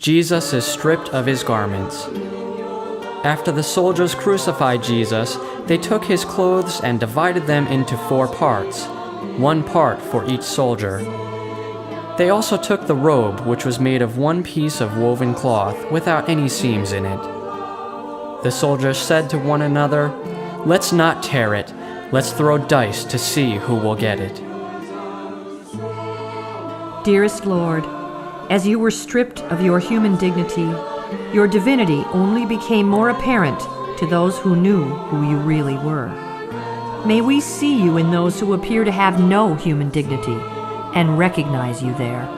Jesus is stripped of his garments. After the soldiers crucified Jesus, they took his clothes and divided them into 4 parts, 1 part for each soldier. They also took the robe, which was made of 1 piece of woven cloth without any seams in it. The soldiers said to one another, "Let's not tear it. Let's throw dice to see who will get it." Dearest Lord, as you were stripped of your human dignity, your divinity only became more apparent to those who knew who you really were. May we see you in those who appear to have no human dignity and recognize you there.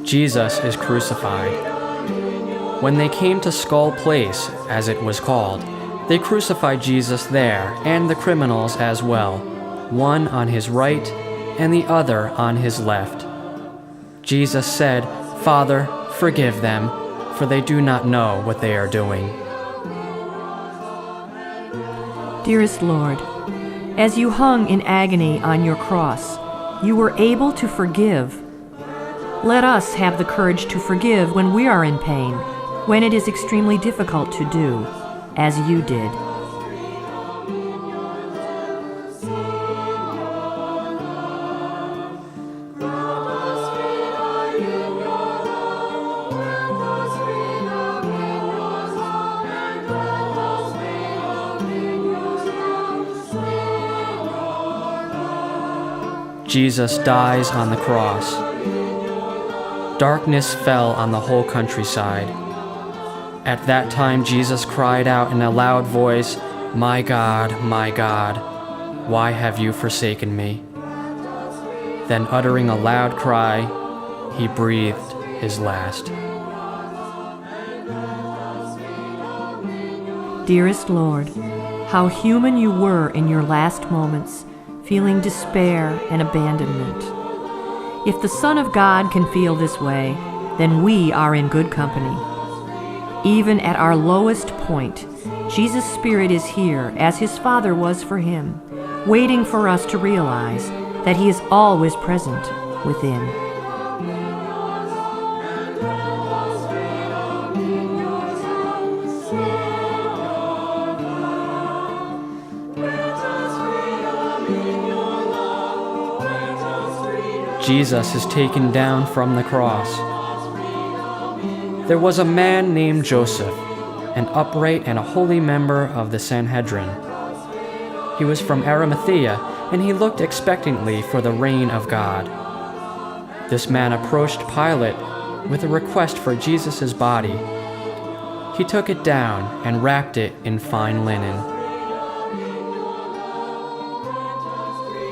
Jesus is crucified. When they came to Skull Place, as it was called, they crucified Jesus there and the criminals as well, one on his right and the other on his left. Jesus said, "Father, forgive them, for they do not know what they are doing." Dearest Lord, as you hung in agony on your cross, you were able to forgive. Let us have the courage to forgive when we are in pain, when it is extremely difficult to do, as you did. Jesus dies on the cross. Darkness fell on the whole countryside. At that time Jesus cried out in a loud voice, my God, why have you forsaken me?" Then uttering a loud cry, he breathed his last. Dearest Lord, how human you were in your last moments, feeling despair and abandonment. If the Son of God can feel this way, then we are in good company. Even at our lowest point, Jesus' Spirit is here, as his Father was for him, waiting for us to realize that he is always present within. Jesus is taken down from the cross. There was a man named Joseph, an upright and a holy member of the Sanhedrin. He was from Arimathea, and he looked expectantly for the reign of God. This man approached Pilate with a request for Jesus' body. He took it down and wrapped it in fine linen.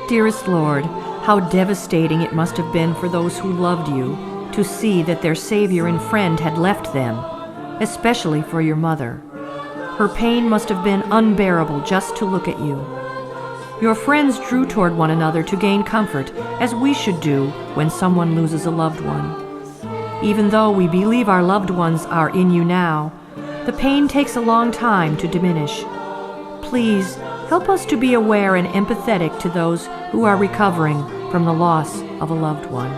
Dearest Lord, how devastating it must have been for those who loved you to see that their Savior and friend had left them, especially for your mother. Her pain must have been unbearable just to look at you. Your friends drew toward one another to gain comfort, as we should do when someone loses a loved one. Even though we believe our loved ones are in you now, the pain takes a long time to diminish. Please, help us to be aware and empathetic to those who are recovering from the loss of a loved one.